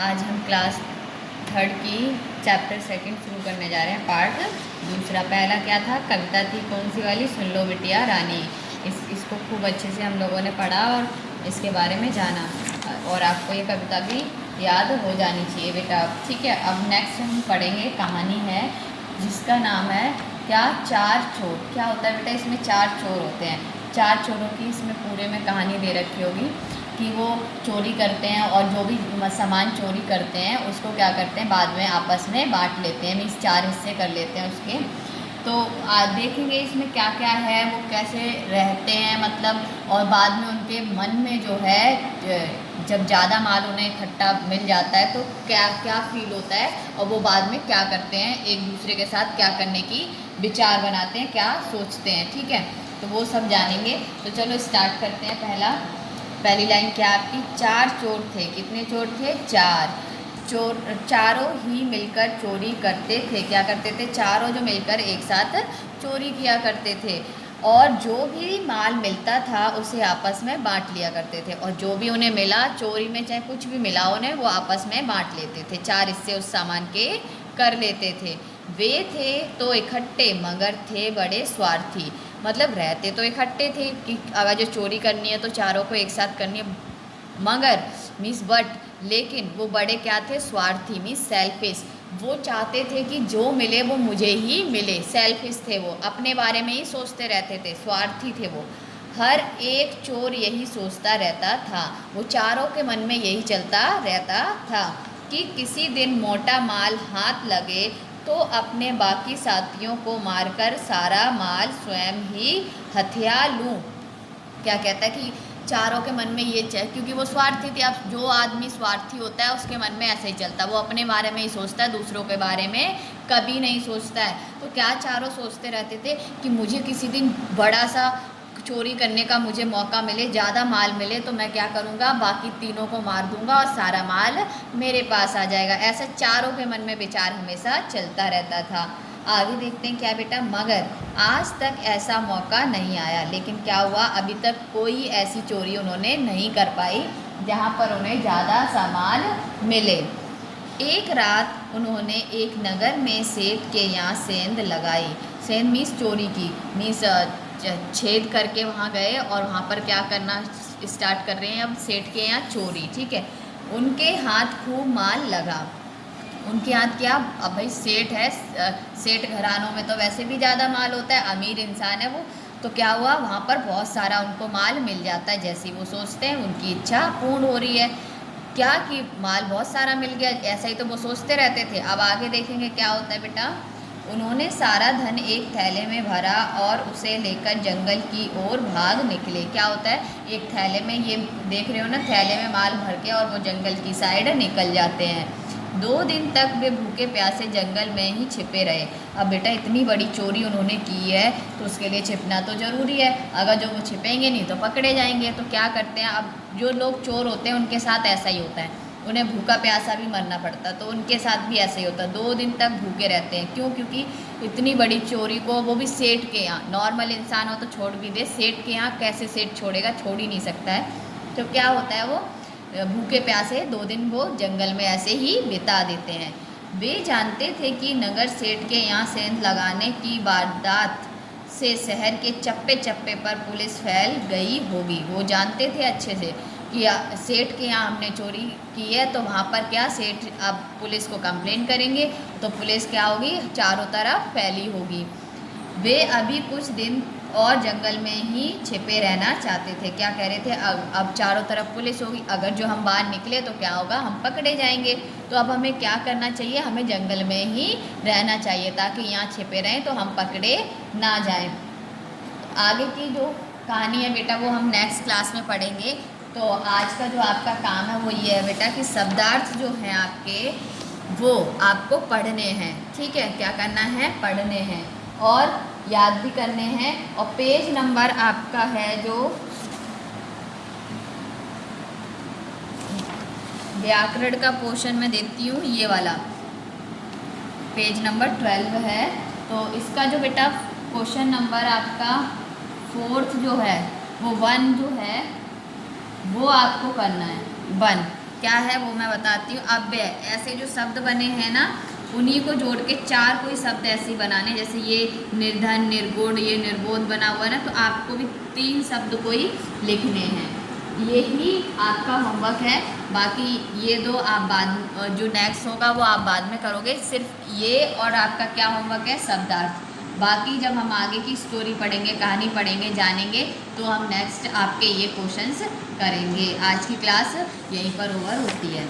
आज हम class third की चैप्टर सेकंड शुरू करने जा रहे हैं। पार्ट दूसरा। पहला क्या था? कविता थी कौन सी वाली? सुन लो बिटिया रानी। इसको खूब अच्छे से हम लोगों ने पढ़ा और इसके बारे में जाना, और आपको ये कविता भी याद हो जानी चाहिए बेटा। ठीक है, अब नेक्स्ट हम पढ़ेंगे कहानी है जिसका नाम है क्या? चार चोर। क्या होता है बेटा? इसमें चार चोर होते हैं। चार चोरों की इसमें पूरे में कहानी दे रखी होगी कि वो चोरी करते हैं और जो भी सामान चोरी करते हैं उसको क्या करते हैं, बाद में आपस में बांट लेते हैं, मीन्स चार हिस्से कर लेते हैं उसके। तो देखेंगे इसमें क्या क्या है, वो कैसे रहते हैं मतलब, और बाद में उनके मन में जो है जब ज़्यादा माल उन्हें इकट्ठा मिल जाता है तो क्या क्या फील होता है, और वो बाद में क्या करते हैं, एक दूसरे के साथ क्या करने की विचार बनाते हैं, क्या सोचते हैं। ठीक है, तो वो सब जानेंगे। तो चलो स्टार्ट करते हैं। पहली लाइन क्या आपकी? चार चोर थे। कितने चोर थे? चार चोर। चारों ही मिलकर चोरी करते थे। क्या करते थे? चारों जो मिलकर एक साथ चोरी किया करते थे, और जो भी माल मिलता था उसे आपस में बांट लिया करते थे, और जो भी उन्हें मिला चोरी में, चाहे कुछ भी मिला उन्हें, वो आपस में बांट लेते थे। चार हिस्से उस सामान के कर लेते थे। वे थे तो इकट्ठे मगर थे बड़े स्वार्थी। मतलब रहते तो इकट्ठे थे कि अगर जो चोरी करनी है तो चारों को एक साथ करनी है, मगर मीन्स बट, लेकिन वो बड़े क्या थे? स्वार्थी, मीन्स सेल्फिश। वो चाहते थे कि जो मिले वो मुझे ही मिले। सेल्फिश थे वो, अपने बारे में ही सोचते रहते थे, स्वार्थी थे वो। हर एक चोर यही सोचता रहता था, वो चारों के मन में यही चलता रहता था कि किसी दिन मोटा माल हाथ लगे तो अपने बाकी साथियों को मारकर सारा माल स्वयं ही हथिया लूं। क्या कहता है कि चारों के मन में ये क्योंकि वो स्वार्थी थे। अब जो आदमी स्वार्थी होता है उसके मन में ऐसे ही चलता है, वो अपने बारे में ही सोचता है, दूसरों के बारे में कभी नहीं सोचता है। तो क्या चारों सोचते रहते थे कि मुझे किसी दिन बड़ा सा चोरी करने का मुझे मौका मिले, ज़्यादा माल मिले तो मैं क्या करूँगा, बाकी तीनों को मार दूँगा और सारा माल मेरे पास आ जाएगा। ऐसा चारों के मन में विचार हमेशा चलता रहता था। आगे देखते हैं क्या बेटा? मगर आज तक ऐसा मौका नहीं आया। लेकिन क्या हुआ? अभी तक कोई ऐसी चोरी उन्होंने नहीं कर पाई जहाँ पर उन्हें ज़्यादा सामान मिले। एक रात उन्होंने एक नगर में सेठ के यहाँ सेंध लगाई। सेंध मीन्स चोरी की, मीन्स छेद करके वहाँ गए और वहाँ पर क्या करना स्टार्ट कर रहे हैं अब? सेठ के यहाँ चोरी। ठीक है, उनके हाथ खूब माल लगा। उनके हाथ क्या? अब भाई सेठ है, सेठ घरानों में तो वैसे भी ज़्यादा माल होता है, अमीर इंसान है वो। तो क्या हुआ? वहाँ पर बहुत सारा उनको माल मिल जाता है। जैसे ही वो सोचते हैं उनकी इच्छा पूर्ण हो रही है। क्या कि माल बहुत सारा मिल गया, ऐसा ही तो वो सोचते रहते थे। अब आगे देखेंगे क्या होता है बेटा। उन्होंने सारा धन एक थैले में भरा और उसे लेकर जंगल की ओर भाग निकले। क्या होता है? एक थैले में, ये देख रहे हो ना, थैले में माल भर के और वो जंगल की साइड निकल जाते हैं। 2 दिन तक वे भूखे प्यासे जंगल में ही छिपे रहे। अब बेटा इतनी बड़ी चोरी उन्होंने की है तो उसके लिए छिपना तो ज़रूरी है। अगर जो वो छिपेंगे नहीं तो पकड़े जाएंगे। तो क्या करते हैं, अब जो लोग चोर होते हैं उनके साथ ऐसा ही होता है, उन्हें भूखा प्यासा भी मरना पड़ता, तो उनके साथ भी ऐसे ही होता। 2 दिन तक भूखे रहते हैं। क्यों? क्योंकि इतनी बड़ी चोरी को, वो भी सेठ के यहाँ। नॉर्मल इंसान हो तो छोड़ भी दे, सेठ के यहाँ कैसे सेठ छोड़ेगा? छोड़ ही नहीं सकता है। तो क्या होता है, वो भूखे प्यासे 2 दिन वो जंगल में ऐसे ही बिता देते हैं। वे जानते थे कि नगर सेठ के यहाँ सेंध लगाने की वारदात से शहर के चप्पे चप्पे पर पुलिस फैल गई होगी। वो जानते थे अच्छे से कि सेठ के यहाँ हमने चोरी की है, तो वहाँ पर क्या, सेठ अब पुलिस को कंप्लेन करेंगे तो पुलिस क्या होगी? चारों तरफ फैली होगी। वे अभी कुछ दिन और जंगल में ही छिपे रहना चाहते थे। क्या कह रहे थे? अब चारों तरफ पुलिस होगी, अगर जो हम बाहर निकले तो क्या होगा? हम पकड़े जाएंगे। तो अब हमें क्या करना चाहिए? हमें जंगल में ही रहना चाहिए ताकि यहाँ छिपे रहें तो हम पकड़े ना जाएं। आगे की जो कहानी है बेटा वो हम नेक्स्ट क्लास में पढ़ेंगे। तो आज का जो आपका काम है वो ये है बेटा कि शब्दार्थ जो हैं आपके वो आपको पढ़ने हैं। ठीक है, क्या करना है? पढ़ने हैं और याद भी करने हैं। और पेज नंबर आपका है जो व्याकरण का पोर्शन मैं देती हूँ, ये वाला पेज नंबर 12 है। तो इसका जो बेटा क्वेश्चन नंबर आपका 4 जो है वो 1 जो है वो आपको करना है। 1 क्या है वो मैं बताती हूँ। अव्यय, ऐसे जो शब्द बने हैं ना, उन्हीं को जोड़ के 4 कोई शब्द ऐसे बनाने, जैसे ये निर्धन, निर्गुण, ये निर्बोध बना हुआ है ना, तो आपको भी 3 शब्द कोई लिखने हैं। ये ही आपका होमवर्क है। बाकी ये 2 आप बाद, जो नेक्स्ट होगा वो आप बाद में करोगे। सिर्फ ये और आपका क्या होमवर्क है, शब्दार्थ। बाकी जब हम आगे की स्टोरी पढ़ेंगे, कहानी पढ़ेंगे, जानेंगे, तो हम नेक्स्ट आपके ये क्वेश्चंस करेंगे। आज की क्लास यहीं पर ओवर होती है।